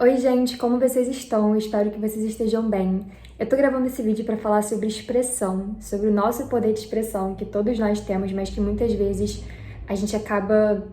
Oi, gente, como vocês estão? Eu espero que vocês estejam bem. Eu tô gravando esse vídeo para falar sobre expressão, sobre o nosso poder de expressão que todos nós temos, mas que muitas vezes a gente acaba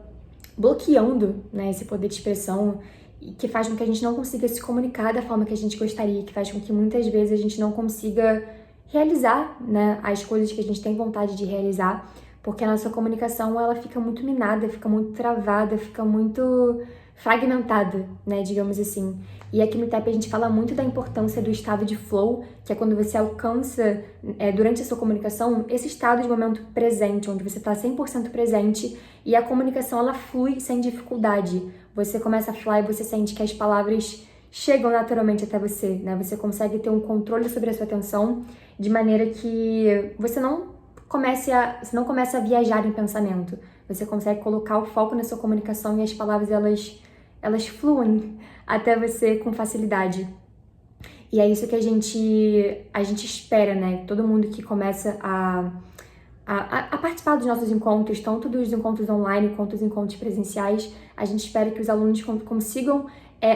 bloqueando, né, esse poder de expressão e que faz com que a gente não consiga se comunicar da forma que a gente gostaria, que faz com que muitas vezes a gente não consiga realizar, né, as coisas que a gente tem vontade de realizar, porque a nossa comunicação ela fica muito minada, fica muito travada, fica muito fragmentada, né, digamos assim. E aqui no TAP a gente fala muito da importância do estado de flow, que é quando você alcança, durante a sua comunicação, esse estado de momento presente, onde você está 100% presente e a comunicação ela flui sem dificuldade. Você começa a falar e você sente que as palavras chegam naturalmente até você, né? Você consegue ter um controle sobre a sua atenção de maneira que você não começa a viajar em pensamento. Você consegue colocar o foco na sua comunicação e as palavras elas fluem até você com facilidade. E é isso que a gente espera, né? Todo mundo que começa a participar dos nossos encontros, tanto dos encontros online quanto dos encontros presenciais, a gente espera que os alunos consigam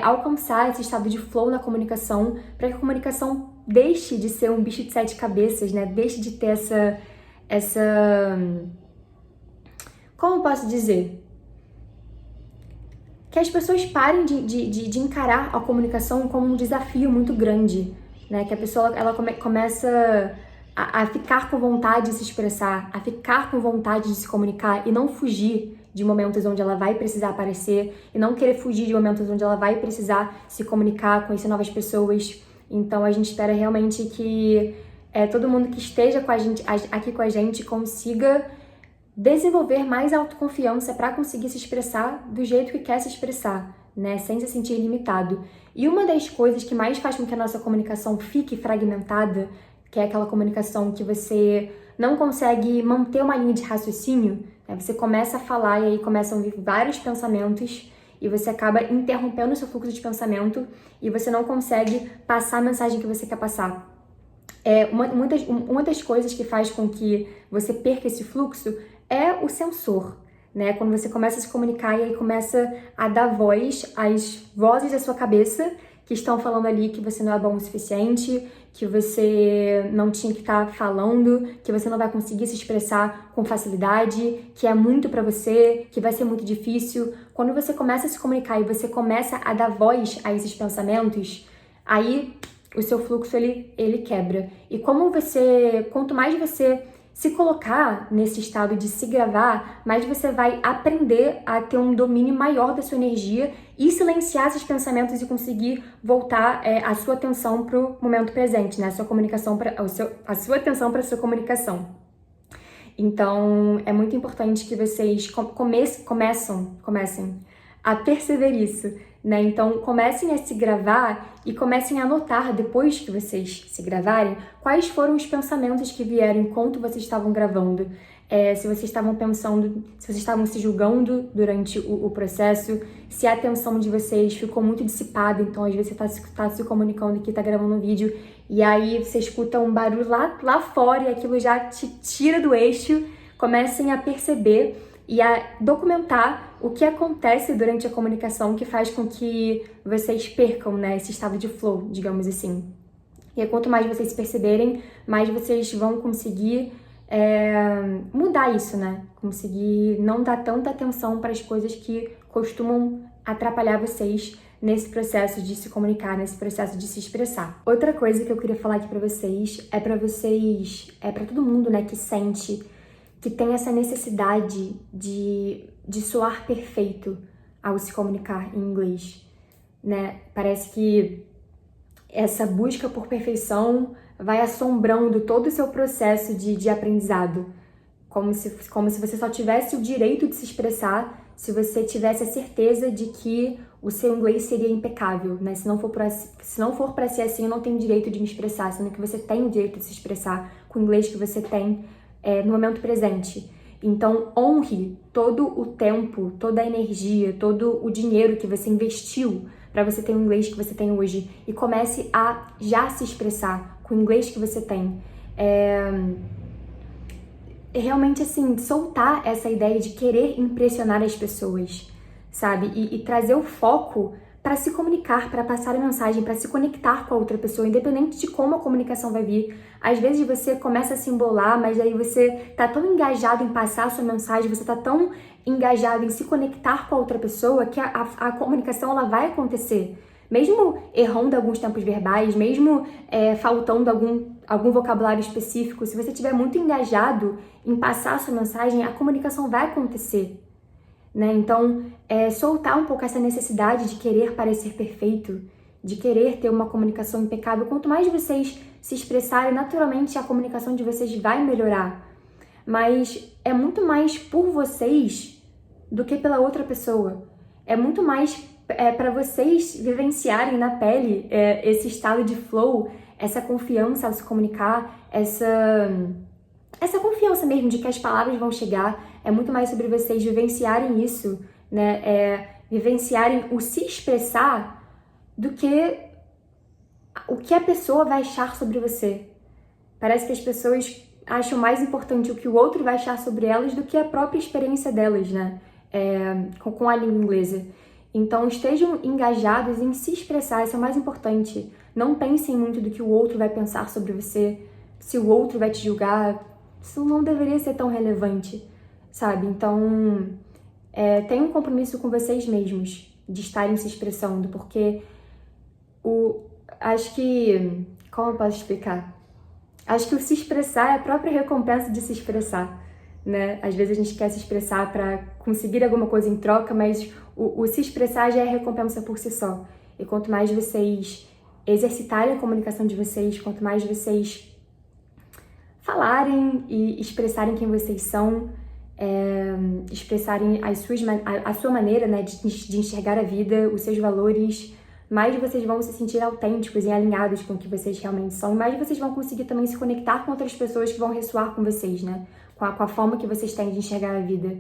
alcançar esse estado de flow na comunicação, para que a comunicação deixe de ser um bicho de sete cabeças, né? Deixe de ter essa... Como eu posso dizer? Que as pessoas parem de encarar a comunicação como um desafio muito grande, né? Que a pessoa ela começa a ficar com vontade de se expressar, a ficar com vontade de se comunicar e não fugir de momentos onde ela vai precisar aparecer e não querer fugir de momentos onde ela vai precisar se comunicar, conhecer novas pessoas. Então a gente espera realmente que todo mundo que esteja com a gente, aqui com a gente consiga desenvolver mais autoconfiança para conseguir se expressar do jeito que quer se expressar, né? Sem se sentir limitado. E uma das coisas que mais faz com que a nossa comunicação fique fragmentada, que é aquela comunicação que você não consegue manter uma linha de raciocínio, né? Você começa a falar e aí começam a vir vários pensamentos e você acaba interrompendo o seu fluxo de pensamento e você não consegue passar a mensagem que você quer passar. Uma das coisas que faz com que você perca esse fluxo é o sensor, né? Quando você começa a se comunicar e aí começa a dar voz às vozes da sua cabeça que estão falando ali que você não é bom o suficiente, que você não tinha que estar falando, que você não vai conseguir se expressar com facilidade, que é muito pra você, que vai ser muito difícil. Quando você começa a se comunicar e você começa a dar voz a esses pensamentos, aí o seu fluxo ele quebra. E quanto mais você se colocar nesse estado de se gravar, mais você vai aprender a ter um domínio maior da sua energia e silenciar esses pensamentos e conseguir voltar a sua atenção para o momento presente, né? A sua atenção para a sua comunicação. Então, é muito importante que vocês comecem a perceber isso, né? Então, comecem a se gravar e comecem a anotar, depois que vocês se gravarem, quais foram os pensamentos que vieram enquanto vocês estavam gravando. Se vocês estavam pensando, se vocês estavam se julgando durante o processo, se a atenção de vocês ficou muito dissipada, então às vezes você tá se comunicando aqui, tá gravando um vídeo, e aí você escuta um barulho lá fora e aquilo já te tira do eixo. Comecem a perceber e a documentar o que acontece durante a comunicação que faz com que vocês percam, né, esse estado de flow, digamos assim. E quanto mais vocês se perceberem, mais vocês vão conseguir mudar isso, né? Conseguir não dar tanta atenção para as coisas que costumam atrapalhar vocês nesse processo de se comunicar, nesse processo de se expressar. Outra coisa que eu queria falar aqui para vocês, para todo mundo, né, que sente que tem essa necessidade de soar perfeito ao se comunicar em inglês, né? Parece que essa busca por perfeição vai assombrando todo o seu processo de aprendizado, como se você só tivesse o direito de se expressar se você tivesse a certeza de que o seu inglês seria impecável, né? Se não for para ser assim, eu não tenho direito de me expressar, sendo que você tem o direito de se expressar com o inglês que você tem no momento presente. Então, honre todo o tempo, toda a energia, todo o dinheiro que você investiu para você ter o inglês que você tem hoje e comece a já se expressar com o inglês que você tem. Realmente, assim, soltar essa ideia de querer impressionar as pessoas, sabe? E trazer o foco para se comunicar, para passar a mensagem, para se conectar com a outra pessoa, independente de como a comunicação vai vir. Às vezes você começa a se embolar, mas aí você tá tão engajado em passar a sua mensagem, você tá tão engajado em se conectar com a outra pessoa que a comunicação ela vai acontecer. Mesmo errando alguns tempos verbais, mesmo faltando algum vocabulário específico, se você estiver muito engajado em passar a sua mensagem, a comunicação vai acontecer. Né? Então, soltar um pouco essa necessidade de querer parecer perfeito, de querer ter uma comunicação impecável. Quanto mais vocês se expressarem, naturalmente a comunicação de vocês vai melhorar. Mas é muito mais por vocês do que pela outra pessoa. É muito mais para vocês vivenciarem na pele esse estado de flow, essa confiança ao se comunicar, essa confiança mesmo de que as palavras vão chegar. É muito mais sobre vocês vivenciarem isso, né? Vivenciarem o se expressar do que o que a pessoa vai achar sobre você. Parece que as pessoas acham mais importante o que o outro vai achar sobre elas do que a própria experiência delas, né? Com a língua inglesa. Então, estejam engajados em se expressar, isso é o mais importante. Não pensem muito do que o outro vai pensar sobre você, se o outro vai te julgar. Isso não deveria ser tão relevante, sabe? Então, tenham um compromisso com vocês mesmos de estarem se expressando, porque acho que... Como eu posso explicar? Acho que o se expressar é a própria recompensa de se expressar, né? Às vezes a gente quer se expressar para conseguir alguma coisa em troca, mas o se expressar já é recompensa por si só. E quanto mais vocês exercitarem a comunicação de vocês, quanto mais vocês falarem e expressarem quem vocês são, expressarem a sua maneira, né, de enxergar a vida, os seus valores, mais vocês vão se sentir autênticos e alinhados com o que vocês realmente são, e mais vocês vão conseguir também se conectar com outras pessoas que vão ressoar com vocês, né? Com a forma que vocês têm de enxergar a vida.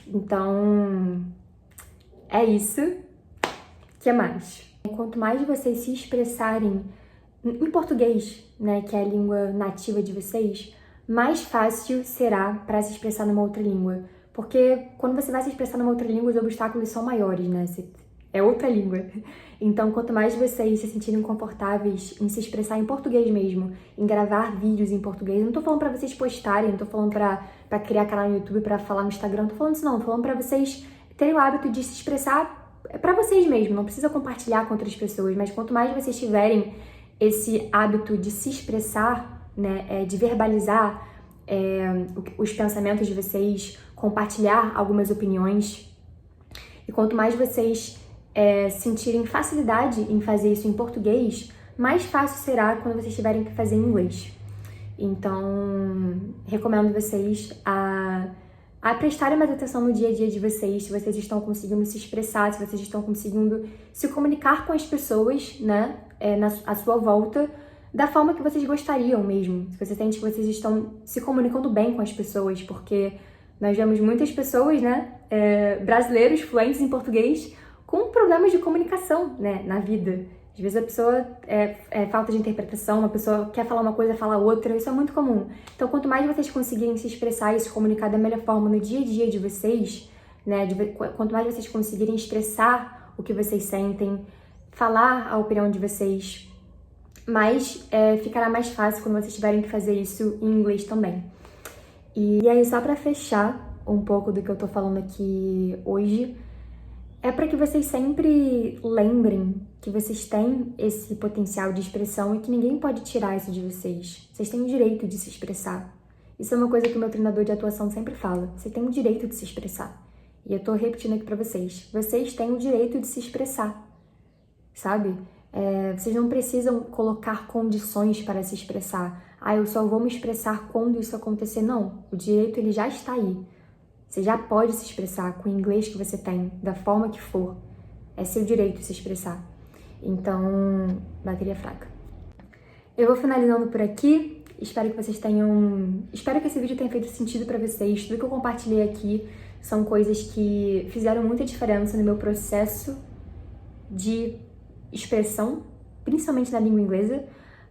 Então, é isso. O que mais? Quanto mais vocês se expressarem em português, né, que é a língua nativa de vocês, mais fácil será para se expressar numa outra língua. Porque quando você vai se expressar numa outra língua, os obstáculos são maiores, né? É outra língua. Então, quanto mais vocês se sentirem confortáveis em se expressar em português mesmo, em gravar vídeos em português, não tô falando pra vocês postarem, não tô falando pra criar canal no YouTube, pra falar no Instagram, não tô falando isso não, tô falando pra vocês terem o hábito de se expressar pra vocês mesmos, não precisa compartilhar com outras pessoas, mas quanto mais vocês tiverem esse hábito de se expressar, né, de verbalizar os pensamentos de vocês, compartilhar algumas opiniões, e quanto mais vocês sentirem facilidade em fazer isso em português, mais fácil será quando vocês tiverem que fazer em inglês. Então, recomendo vocês a prestarem mais atenção no dia a dia de vocês, se vocês estão conseguindo se expressar, se vocês estão conseguindo se comunicar com as pessoas, né, à sua volta, da forma que vocês gostariam mesmo. Se você sente que vocês estão se comunicando bem com as pessoas, porque nós vemos muitas pessoas, né, brasileiros fluentes em português, com problemas de comunicação, né, na vida. Às vezes a pessoa falta de interpretação, a pessoa quer falar uma coisa, fala outra, isso é muito comum. Então, quanto mais vocês conseguirem se expressar e se comunicar da melhor forma no dia a dia de vocês, né, quanto mais vocês conseguirem expressar o que vocês sentem, falar a opinião de vocês, mais ficará mais fácil quando vocês tiverem que fazer isso em inglês também. E aí, só pra fechar um pouco do que eu tô falando aqui hoje, é para que vocês sempre lembrem que vocês têm esse potencial de expressão e que ninguém pode tirar isso de vocês. Vocês têm o direito de se expressar. Isso é uma coisa que o meu treinador de atuação sempre fala. Você tem o direito de se expressar. E eu tô repetindo aqui pra vocês. Vocês têm o direito de se expressar, sabe? Vocês não precisam colocar condições para se expressar. Eu só vou me expressar quando isso acontecer. Não, o direito ele já está aí. Você já pode se expressar com o inglês que você tem, da forma que for. É seu direito se expressar. Então, bateria fraca. Eu vou finalizando por aqui. Espero que vocês tenham... Espero que esse vídeo tenha feito sentido pra vocês. Tudo que eu compartilhei aqui são coisas que fizeram muita diferença no meu processo de expressão, principalmente na língua inglesa,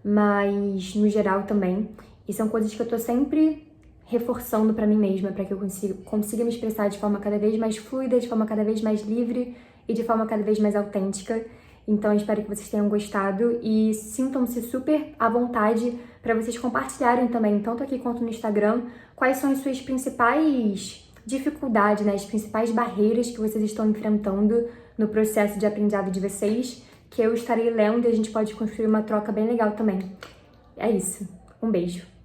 mas no geral também. E são coisas que eu tô sempre reforçando pra mim mesma, pra que eu consiga me expressar de forma cada vez mais fluida, de forma cada vez mais livre e de forma cada vez mais autêntica. Então, eu espero que vocês tenham gostado e sintam-se super à vontade para vocês compartilharem também, tanto aqui quanto no Instagram, quais são as suas principais dificuldades, né, as principais barreiras que vocês estão enfrentando no processo de aprendizado de vocês, que eu estarei lendo e a gente pode construir uma troca bem legal também. É isso. Um beijo.